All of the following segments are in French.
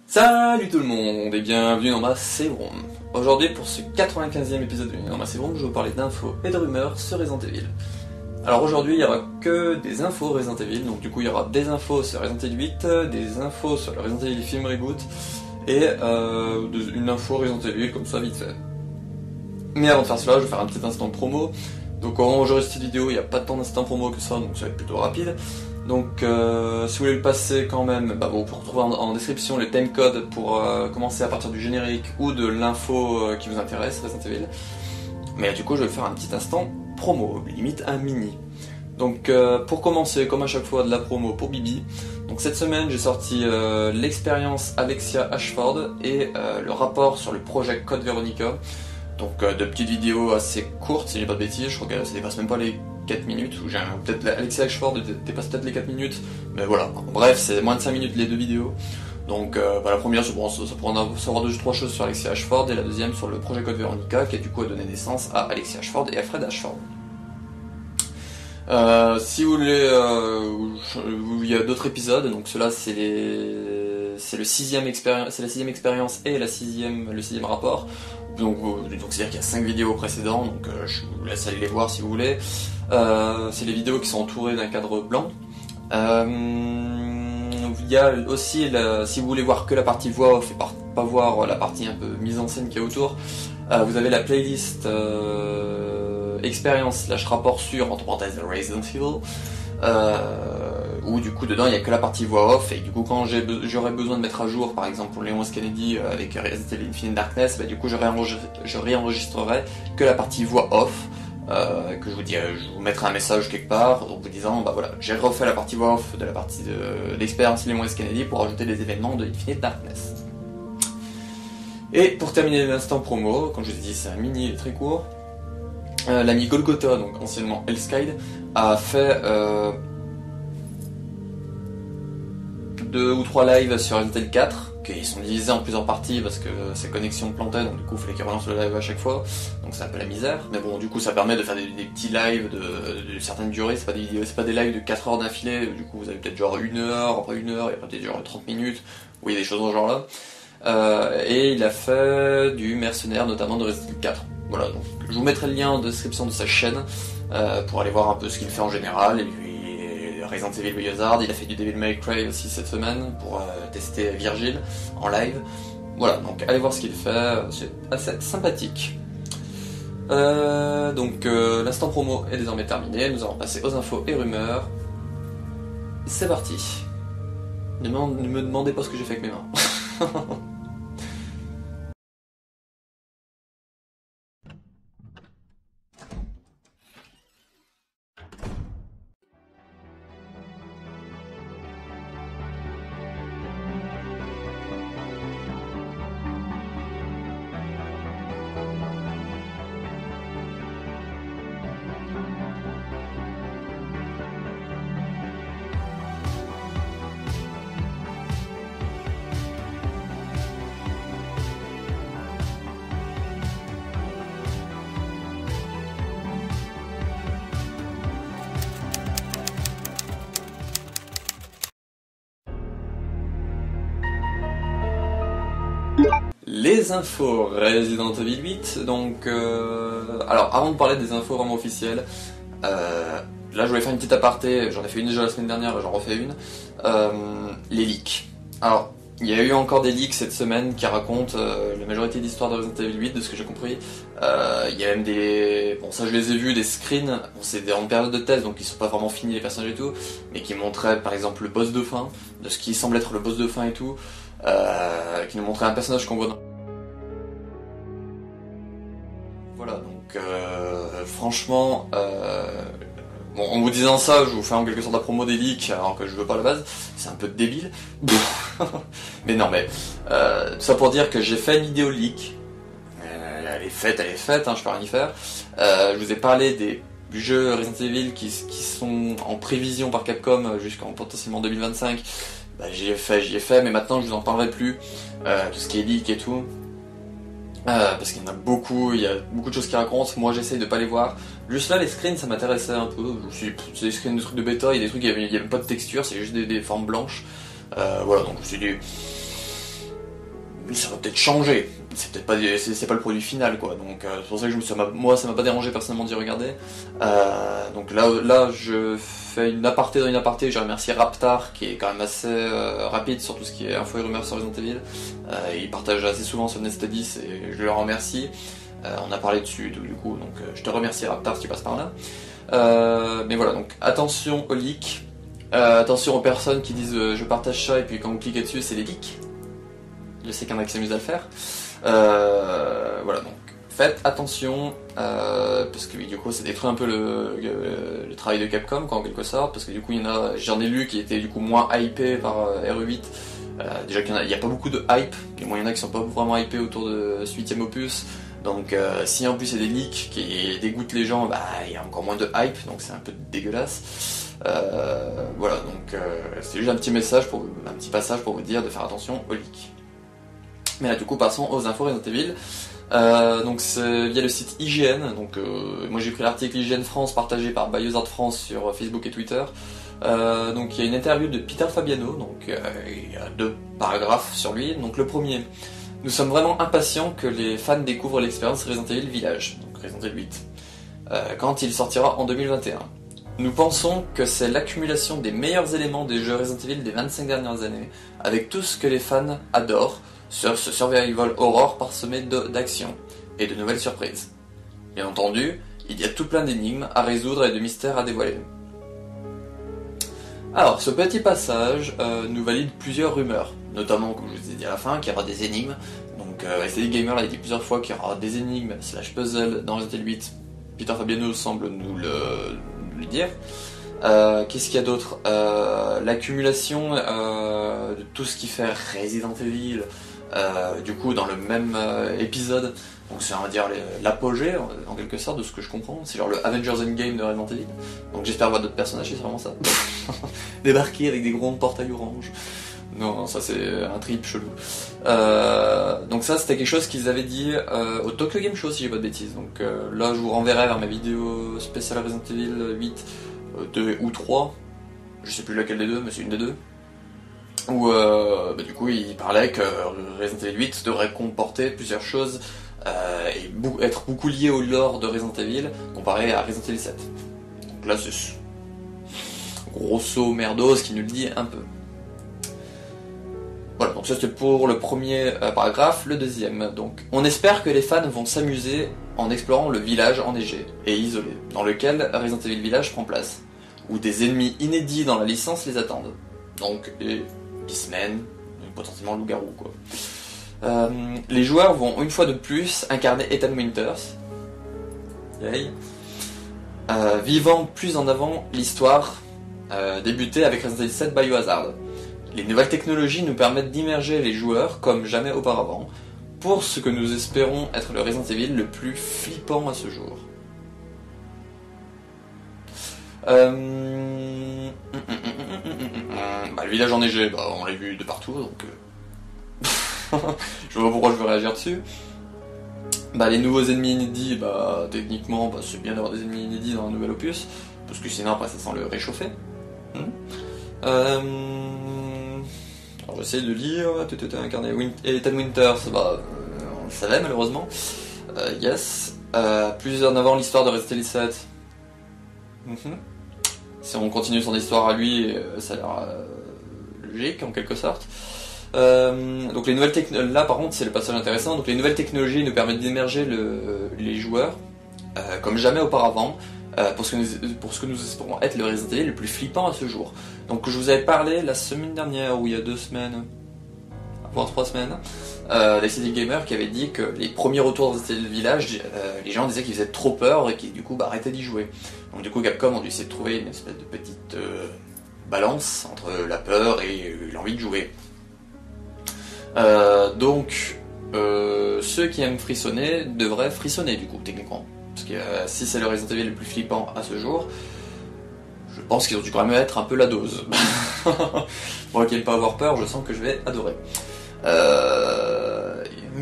Salut tout le monde et bienvenue dans ma Sérum. Aujourd'hui pour ce 95e épisode de dans ma Sérum, je vais vous parler d'infos et de rumeurs sur Resident Evil. Alors aujourd'hui il n'y aura que des infos Resident Evil, donc du coup il y aura des infos sur Resident Evil 8, des infos sur le Resident Evil film reboot et une info Resident Evil comme ça vite fait. Mais avant de faire cela, je vais faire un petit instant de promo. Donc quand j'enregistre cette vidéo, il n'y a pas tant d'instants promo que ça, donc ça va être plutôt rapide. Donc si vous voulez le passer quand même, vous pouvez retrouver en description les timecodes pour commencer à partir du générique ou de l'info qui vous intéresse, Resident Evil. Mais du coup je vais faire un petit instant promo, limite un mini. Donc pour commencer, comme à chaque fois, de la promo pour Bibi. Donc cette semaine j'ai sorti l'expérience Alexia Ashford et le rapport sur le projet Code Veronica. Donc de petites vidéos assez courtes si j'ai pas de bêtises, je crois que ça dépasse même pas les 4 minutes, ou peut-être Alexia Ashford dépasse peut-être les 4 minutes, mais voilà, bref c'est moins de 5 minutes les deux vidéos. Donc la première ça pourra savoir 2-3 choses sur Alexia Ashford, et la deuxième sur le projet Code Veronica qui a du coup donné naissance à Alexia Ashford et Alfred Ashford. Si vous voulez, il y a d'autres épisodes, donc cela c'est la sixième expérience et le sixième rapport. Donc c'est-à-dire qu'il y a 5 vidéos précédentes, donc je vous laisse aller les voir si vous voulez. C'est les vidéos qui sont entourées d'un cadre blanc. Il y a aussi, si vous voulez voir que la partie voix off et pas voir la partie un peu mise en scène qui est autour, vous avez la playlist expérience / rapport sur, entre parenthèses, Resident Evil, où du coup dedans il n'y a que la partie voix off, et du coup quand j'aurais besoin de mettre à jour par exemple pour Leon S. Kennedy avec Resident Evil Infinite Darkness, du coup je réenregistrerai que la partie voix off, que je vous mettrai un message quelque part en vous disant voilà, j'ai refait la partie voix off de la partie de l'expérience Leon S. Kennedy pour ajouter des événements de Infinite Darkness. Et pour terminer l'instant promo, comme je vous ai dit c'est un mini très court, l'ami Golgotha, donc anciennement Hellskide, a fait 2 ou 3 lives sur Resident Evil 4, qui sont divisés en plusieurs parties parce que ses connexions plantaient, donc du coup il fallait qu'il relance le live à chaque fois, donc c'est un peu la misère. Mais bon, du coup ça permet de faire des petits lives de certaines durées, c'est pas des lives de 4 heures d'affilée, du coup vous avez peut-être genre 1 heure, après 1 heure, et après peut-être genre 30 minutes, où il y a des choses dans ce genre là. Et il a fait du mercenaire, notamment de Resident Evil 4. Voilà, donc je vous mettrai le lien en description de sa chaîne pour aller voir un peu ce qu'il fait en général. Et lui, Resident Evil Biohazard, il a fait du Devil May Cry aussi cette semaine pour tester Virgile en live. Voilà, donc allez voir ce qu'il fait, c'est assez sympathique. Donc l'instant promo est désormais terminé, nous allons passer aux infos et rumeurs. C'est parti. Ne me demandez pas ce que j'ai fait avec mes mains. Les infos Resident Evil 8, donc alors avant de parler des infos vraiment officielles, là je voulais faire une petite aparté, j'en ai fait une déjà la semaine dernière et j'en refais une, les leaks. Alors il y a eu encore des leaks cette semaine qui racontent la majorité d'histoires de Resident Evil 8, de ce que j'ai compris. Il y a même des... Bon ça je les ai vus, des screens, bon, c'est en période de test donc ils sont pas vraiment finis les personnages et tout, mais qui montraient par exemple le boss de fin, de ce qui semble être le boss de fin et tout, qui nous montrait un personnage qu'on voit dans... Voilà, donc franchement, bon, en vous disant ça, je vous fais en quelque sorte la promo des leaks, alors que je veux pas à la base, c'est un peu débile. Mais non, mais tout ça pour dire que j'ai fait une vidéo leak, elle est faite, hein, je peux rien y faire. Je vous ai parlé du jeu Resident Evil qui sont en prévision par Capcom jusqu'en potentiellement 2025. J'y ai fait, mais maintenant je vous en parlerai plus, tout ce qui est leak et tout. Parce qu'il y en a beaucoup, il y a beaucoup de choses qui racontent, moi j'essaye de pas les voir. Juste là les screens ça m'intéressait un peu, c'est des screens de trucs de bêta, il y a des trucs, il y a même pas de texture, c'est juste des formes blanches. Voilà, donc je me suis dit, ça va peut-être changer. C'est peut-être pas, c'est pas le produit final, quoi. Donc c'est pour ça que moi, ça m'a pas dérangé personnellement d'y regarder. Donc là, je fais une aparté dans une aparté. Je remercie Raptar, qui est quand même assez rapide sur tout ce qui est info et rumeurs sur Resident Evil. Il partage assez souvent sur Nestadis et je le remercie. On a parlé dessus du coup, donc je te remercie Raptar si tu passes par là. Mais voilà, donc attention aux leaks. Attention aux personnes qui disent je partage ça et puis quand vous cliquez dessus c'est des leaks. Je sais qu'il y en a qui s'amusent à le faire. Voilà, donc faites attention parce que du coup ça détruit un peu le travail de Capcom quoi, en quelque sorte, parce que du coup j'en ai lu qui étaient du coup moins hypés par RE8. Déjà qu'il n'y a pas beaucoup de hype, et moi il y en a qui sont pas vraiment hypés autour de ce 8ème opus. Donc si en plus il y a des leaks qui dégoûtent les gens, bah il y a encore moins de hype, donc c'est un peu dégueulasse. Voilà, donc c'est juste un petit passage pour vous dire de faire attention aux leaks. Mais là du coup passons aux infos Resident Evil. Donc c'est via le site IGN, donc moi j'ai pris l'article IGN France partagé par Biohazard France sur Facebook et Twitter. Donc il y a une interview de Peter Fabiano, donc il y a 2 paragraphes sur lui. Donc le premier: nous sommes vraiment impatients que les fans découvrent l'expérience Resident Evil Village, donc Resident Evil 8, quand il sortira en 2021. Nous pensons que c'est l'accumulation des meilleurs éléments des jeux Resident Evil des 25 dernières années, avec tout ce que les fans adorent, sur ce survival horror parsemé d'action et de nouvelles surprises. Bien entendu, il y a tout plein d'énigmes à résoudre et de mystères à dévoiler. Alors, ce petit passage nous valide plusieurs rumeurs, notamment, comme je vous ai dit à la fin, qu'il y aura des énigmes. Donc, SD Gamer l'a dit plusieurs fois qu'il y aura des énigmes / puzzles dans Resident Evil 8. Peter Fabiano semble nous le dire. Qu'est-ce qu'il y a d'autre? L'accumulation de tout ce qui fait Resident Evil, du coup, dans le même épisode. Donc c'est, on va dire, l'apogée, en quelque sorte, de ce que je comprends. C'est genre le Avengers Endgame de Resident Evil. Donc j'espère voir d'autres personnages, c'est vraiment ça. Débarquer avec des gros portails orange. Non, ça c'est un trip chelou. Donc ça c'était quelque chose qu'ils avaient dit au Tokyo Game Show, si j'ai pas de bêtises. Donc là je vous renverrai vers mes vidéos spéciales Resident Evil 8, 2 ou 3. Je sais plus laquelle des deux, mais c'est une des deux. Où du coup il parlait que Resident Evil 8 devrait comporter plusieurs choses et être beaucoup lié au lore de Resident Evil comparé à Resident Evil 7. Donc là c'est grosso merdos qui nous le dit un peu. Voilà, donc ça c'était pour le premier paragraphe. Le deuxième, donc on espère que les fans vont s'amuser en explorant le village enneigé et isolé, dans lequel Resident Evil Village prend place, où des ennemis inédits dans la licence les attendent. Donc les Beastmen, potentiellement loup-garou quoi. Les joueurs vont une fois de plus incarner Ethan Winters, vivant plus en avant l'histoire débutée avec Resident Evil 7 Biohazard. Les nouvelles technologies nous permettent d'immerger les joueurs comme jamais auparavant, pour ce que nous espérons être le Resident Evil le plus flippant à ce jour. Le village enneigé, on l'a vu de partout, donc je vois pas pourquoi je veux réagir dessus. Les nouveaux ennemis inédits, techniquement, c'est bien d'avoir des ennemis inédits dans un nouvel opus, parce que sinon après ça sent le réchauffer. Alors j'essaie de lire, incarné Ethan Winters, on le savait malheureusement. Yes. Plus en avant l'histoire de Resident Evil 7. Si on continue son histoire à lui, ça a l'air logique en quelque sorte. Donc les nouvelles là par contre c'est le passage intéressant. Donc les nouvelles technologies nous permettent d'immerger les joueurs comme jamais auparavant. Pour ce que nous espérons être le Resident Evil le plus flippant à ce jour. Donc je vous avais parlé la semaine dernière, ou il y a 2 semaines, voire 3 semaines, les Gamer qui avait dit que les premiers retours de Resident Evil Village, les gens disaient qu'ils faisaient trop peur et qu'ils du coup arrêtaient d'y jouer. Donc du coup Capcom ont dû essayer de trouver une espèce de petite balance entre la peur et l'envie de jouer. Donc ceux qui aiment frissonner devraient frissonner du coup techniquement. Parce que si c'est le Resident Evil le plus flippant à ce jour, je pense qu'ils ont dû quand même être un peu la dose. Moi qui n'aime pas avoir peur, je sens que je vais adorer.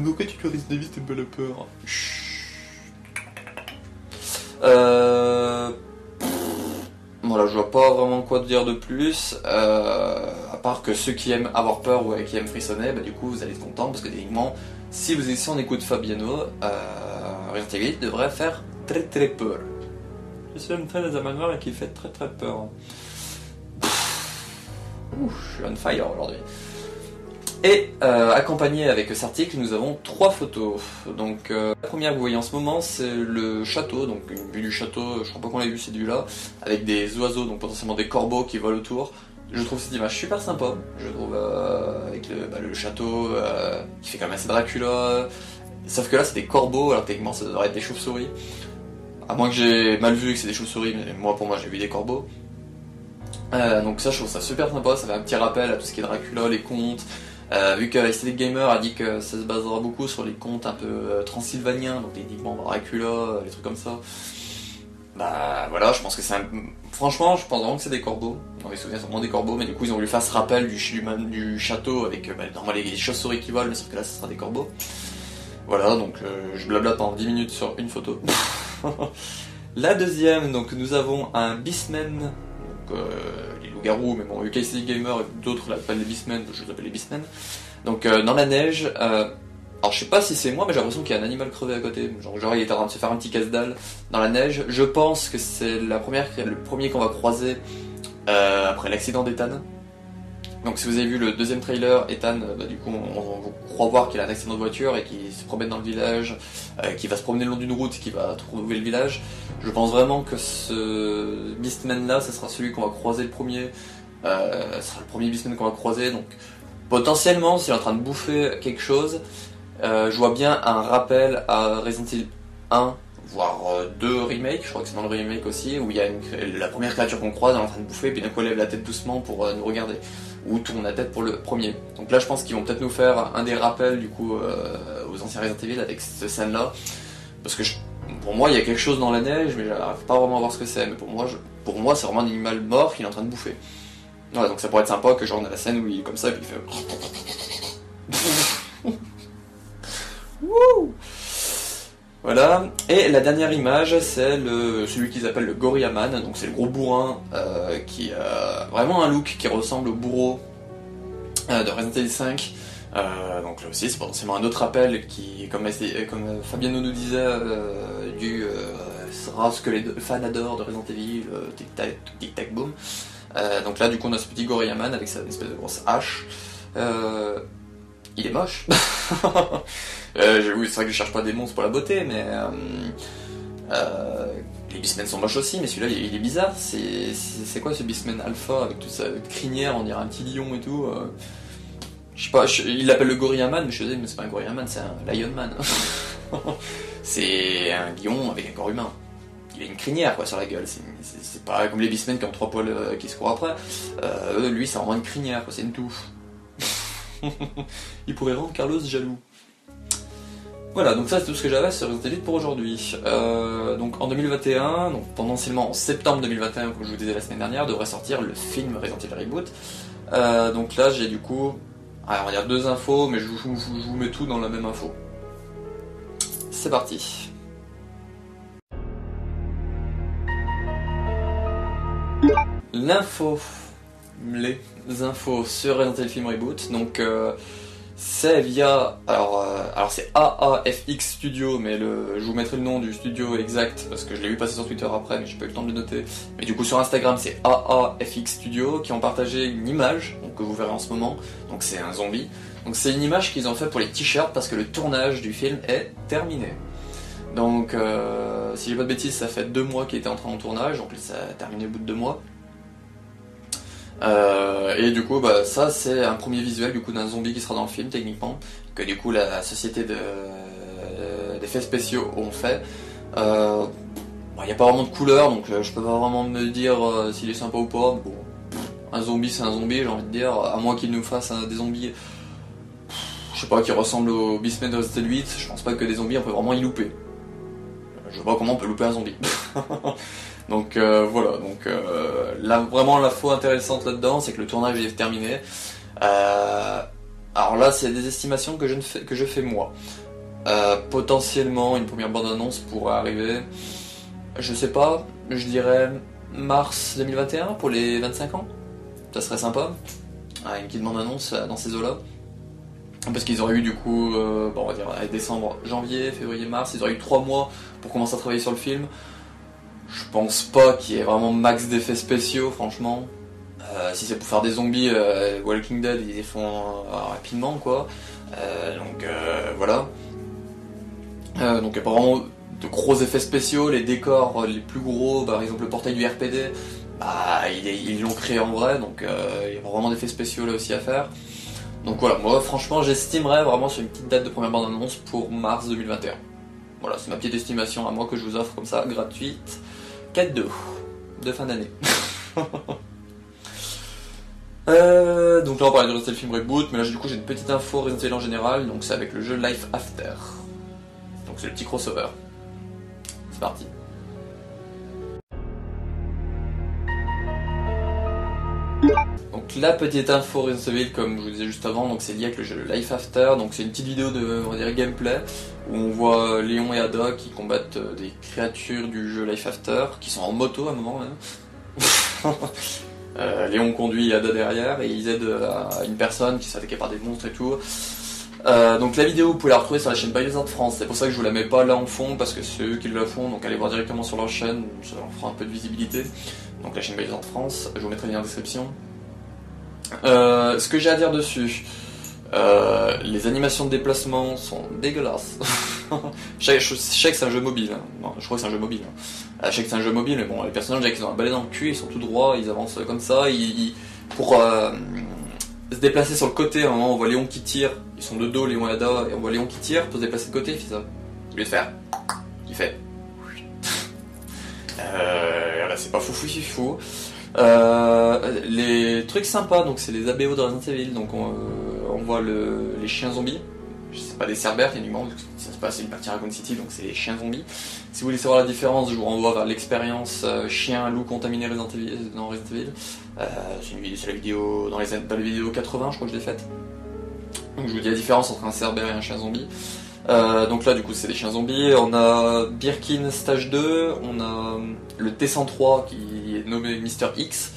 Pourquoi tu peux Resident Evil, t'aimes pas la peur? Voilà, je vois pas vraiment quoi dire de plus, à part que ceux qui aiment avoir peur ou qui aiment frissonner, bah, du coup vous allez être contents parce que techniquement, si vous si on écoute Fabiano, Resident Evil devrait faire très très peur. Je suis un très manoir et qui fait très très peur. Je suis on fire aujourd'hui. Et accompagné avec cet article, nous avons 3 photos. Donc la première que vous voyez en ce moment, c'est le château, donc une vue du château, je crois pas qu'on l'a vu cette vue-là, avec des oiseaux, donc potentiellement des corbeaux qui volent autour. Je trouve cette image super sympa, je trouve avec le château qui fait quand même assez Dracula, sauf que là c'est des corbeaux, alors techniquement ça devrait être des chauves-souris. À moins que j'ai mal vu que c'est des chauves-souris, mais pour moi j'ai vu des corbeaux. Donc ça je trouve ça super sympa, ça fait un petit rappel à tout ce qui est Dracula, les contes. Vu que Aesthetic Gamer a dit que ça se basera beaucoup sur les contes un peu transylvaniens, donc techniquement Dracula, les trucs comme ça. Bah voilà, je pense que c'est un... Franchement, je pense vraiment que c'est des corbeaux. On les souvient sûrement des corbeaux, mais du coup ils ont voulu faire ce rappel du château avec normalement les chauves-souris qui volent, mais sauf que là ce sera des corbeaux. Voilà, donc je blablate pendant 10 minutes sur une photo. La deuxième, donc nous avons un Beastman. Les loups-garous, mais bon, UKC Gamer et d'autres l'appellent les Beastmen, je les appelle les Beastmen. Donc dans la neige, alors je sais pas si c'est moi, mais j'ai l'impression qu'il y a un animal crevé à côté. Genre il est en train de se faire un petit casse-dalle dans la neige. Je pense que c'est le premier qu'on va croiser après l'accident d'Ethan. Donc si vous avez vu le deuxième trailer, Ethan, du coup on croit voir qu'il a un accident de voiture et qu'il se promène dans le village, qu'il va se promener le long d'une route et qu'il va trouver le village. Je pense vraiment que ce Beastman là, ce sera celui qu'on va croiser le premier. Ce sera le premier Beastman qu'on va croiser, donc potentiellement s'il est en train de bouffer quelque chose, je vois bien un rappel à Resident Evil 1, voire 2 remakes, je crois que c'est dans le remake aussi, où il y a la première créature qu'on croise, elle est en train de bouffer, puis d'un coup elle lève la tête doucement pour nous regarder, ou tourne la tête pour le premier. Donc là je pense qu'ils vont peut-être nous faire un des rappels du coup aux anciens Resident Evil avec cette scène là, parce que pour moi il y a quelque chose dans la neige, mais j'arrive pas vraiment à voir ce que c'est, mais pour moi c'est vraiment un animal mort qu'il est en train de bouffer. Voilà, donc ça pourrait être sympa que genre on a la scène où il est comme ça et puis il fait... Wouh. Voilà, et la dernière image c'est celui qu'ils appellent le Gorilla Man, donc c'est le gros bourrin qui a vraiment un look qui ressemble au bourreau de Resident Evil 5. Donc là aussi c'est potentiellement un autre appel qui, comme Fabiano nous disait, sera ce que les fans adorent de Resident Evil, tic tac boom. Donc là du coup on a ce petit Gorilla Man avec sa espèce de grosse hache. Il est moche. Oui, c'est vrai que je cherche pas des monstres pour la beauté, mais les Beastmen sont moches aussi, mais celui-là il est bizarre. C'est quoi ce Beastman Alpha avec toute sa crinière, on dirait un petit lion et tout. Je sais pas, il l'appelle le Gorilla Man, mais je sais, mais c'est pas un Gorilla Man, c'est un Lion Man. C'est un lion avec un corps humain. Il a une crinière quoi sur la gueule, c'est pas comme les Beastmen qui ont 3 poils qui se courent après. Lui c'est vraiment une crinière, quoi, c'est une touffe. Il pourrait rendre Carlos jaloux. Voilà, donc ça c'est tout ce que j'avais sur Resident Evil pour aujourd'hui. Donc en 2021, donc potentiellement en septembre 2021, comme je vous disais la semaine dernière, devrait sortir le film Resident Evil Reboot. Donc là j'ai du coup, on va dire 2 infos, mais je vous mets tout dans la même info. C'est parti. Les infos sur Resident Evil Film Reboot, donc c'est via, alors c'est AAFX Studio, mais je vous mettrai le nom du studio exact parce que je l'ai vu passer sur Twitter après, mais j'ai pas eu le temps de le noter. Mais du coup sur Instagram c'est AAFX Studio qui ont partagé une image, donc que vous verrez en ce moment. Donc c'est un zombie. Donc c'est une image qu'ils ont fait pour les t-shirts parce que le tournage du film est terminé. Donc si j'ai pas de bêtises, ça fait 2 mois qu'il était en train de tournage, donc ça a terminé au bout de 2 mois. Et du coup ça c'est un premier visuel du coup d'un zombie qui sera dans le film techniquement, que du coup la société d'effets spéciaux ont fait. Il n'y a pas vraiment de couleur, donc je peux pas vraiment me dire s'il est sympa ou pas. Bon, un zombie c'est un zombie, j'ai envie de dire, à moins qu'il nous fasse des zombies, je sais pas, qui ressemblent aux Beastmen de Resident Evil 8, je pense pas que des zombies on peut vraiment y louper. Je vois pas comment on peut louper un zombie. Donc voilà, donc là, vraiment l'info intéressante là-dedans, c'est que le tournage est terminé. Alors là, c'est des estimations que je fais moi. Potentiellement, une première bande-annonce pourrait arriver. Je sais pas, je dirais mars 2021 pour les 25 ans. Ça serait sympa. Une petite bande-annonce dans ces eaux-là. Parce qu'ils auraient eu du coup, bon, on va dire décembre, janvier, février, mars, ils auraient eu 3 mois pour commencer à travailler sur le film. Je pense pas qu'il y ait vraiment max d'effets spéciaux, franchement. Si c'est pour faire des zombies, Walking Dead, ils les font rapidement, quoi. Voilà. Donc il n'y a pas vraiment de gros effets spéciaux. Les décors les plus gros, par exemple le portail du RPD, ils l'ont créé en vrai, donc il y a vraiment d'effets spéciaux là aussi à faire. Donc voilà, moi franchement j'estimerais vraiment sur une petite date de première bande-annonce pour mars 2021. Voilà, c'est ma petite estimation à moi que je vous offre comme ça, gratuite, cadeau de fin d'année. Donc là on parlait de Resident Evil film reboot, mais là du coup j'ai une petite info Resident Evil en général, donc c'est avec le jeu Life After. Donc c'est le petit crossover. C'est parti. Donc la petite info Resident Evil, comme je vous disais juste avant, donc c'est lié avec le jeu Life After, donc c'est une petite vidéo de, on va dire, gameplay, où on voit Léon et Ada qui combattent des créatures du jeu Life After, qui sont en moto à un moment même. Léon conduit Ada derrière et ils aident une personne qui s'est attaquée par des monstres et tout. Donc la vidéo vous pouvez la retrouver sur la chaîne Biohazard France, c'est pour ça que je vous la mets pas là en fond parce que c'est eux qui la font, donc allez voir directement sur leur chaîne, ça leur fera un peu de visibilité. Donc la chaîne Biohazard France, je vous mettrai le lien en description. Ce que j'ai à dire dessus, les animations de déplacement sont dégueulasses. Je sais que c'est un jeu mobile, hein. Non, je crois que c'est un jeu mobile. Hein. Je sais que c'est un jeu mobile, mais bon, les personnages ils ont un balai dans le cul, ils sont tout droits, ils avancent comme ça, pour se déplacer sur le côté, à un moment on voit Léon qui tire, ils sont de dos, Léon et Ada, et on voit Léon qui tire, pour se déplacer de côté, il fait ça. Au lieu de faire, il fait. Voilà, c'est pas fou. Les trucs sympas, donc c'est les ABO de Resident Evil, donc on voit les chiens zombies. C'est pas des cerbères, techniquement, ça se passe une partie Raccoon City, donc c'est les chiens zombies. Si vous voulez savoir la différence, je vous renvoie vers l'expérience chien loup contaminé dans Resident Evil. C'est la vidéo dans les vidéos 80, je crois que je l'ai faite. Donc je vous dis la différence entre un cerbère et un chien zombie. Donc là du coup c'est des chiens zombies, on a Birkin stage 2, on a le T103 qui est nommé Mister X,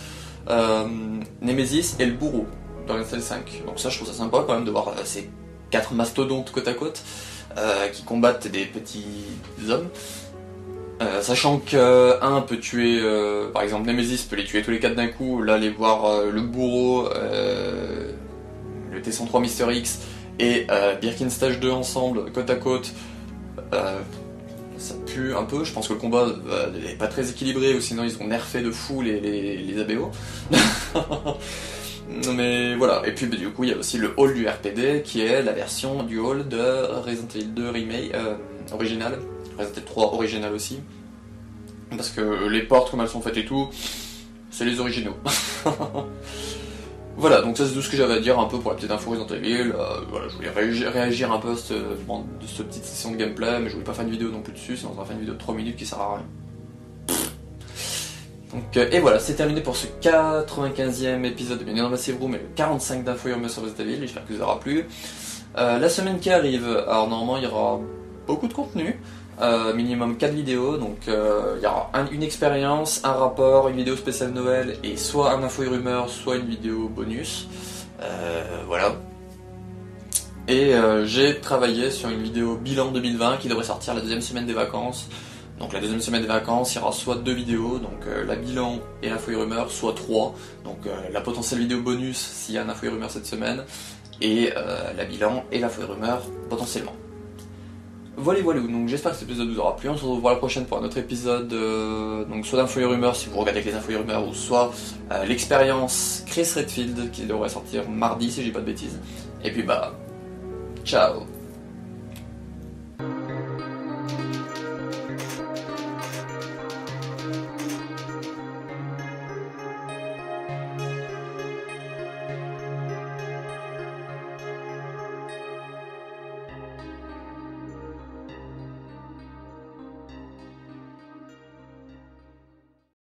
Nemesis et le bourreau dans Resident Evil 5. Donc ça je trouve ça sympa quand même de voir ces 4 mastodontes côte à côte qui combattent des petits hommes. Sachant qu'un peut tuer, par exemple Nemesis peut les tuer tous les 4 d'un coup, là aller voir le bourreau, le T103 Mister X et Birkin Stage 2 ensemble, côte à côte, ça pue un peu. Je pense que le combat n'est pas très équilibré, ou sinon ils ont nerfé de fou les ABO. Mais voilà, et puis du coup il y a aussi le hall du RPD qui est la version du hall de Resident Evil 2 Remake original, Resident Evil 3 original aussi, parce que les portes comme elles sont faites et tout, c'est les originaux. Voilà, donc ça c'est tout ce que j'avais à dire un peu pour la petite info Resident Evil. Voilà, je voulais réagir un peu à cette petite session de gameplay, mais je voulais pas faire une vidéo non plus dessus, sinon on va faire une vidéo de 3 minutes qui sert à rien. Donc, et voilà, c'est terminé pour ce 95e épisode de Bienvenue dans Massive Room et le 45 d'Info Rumeurs sur Resident Evil, j'espère que ça vous aura plu. La semaine qui arrive, alors normalement il y aura beaucoup de contenu, minimum 4 vidéos, donc il y aura une expérience, un rapport, une vidéo spéciale Noël et soit un Info Rumeurs, soit une vidéo bonus. Voilà. Et j'ai travaillé sur une vidéo bilan 2020 qui devrait sortir la deuxième semaine des vacances. Donc la deuxième semaine des vacances, il y aura soit 2 vidéos, donc la bilan et l'info et rumeur, soit 3. Donc la potentielle vidéo bonus s'il y a un info et rumeur cette semaine, et la bilan et l'info et rumeur potentiellement. Voilà, donc j'espère que cet épisode vous aura plu, on se retrouve la prochaine pour un autre épisode, donc soit d'info et rumeur si vous regardez avec les infos et rumeurs, ou soit l'expérience Chris Redfield qui devrait sortir mardi si j'ai pas de bêtises. Et puis bah, ciao.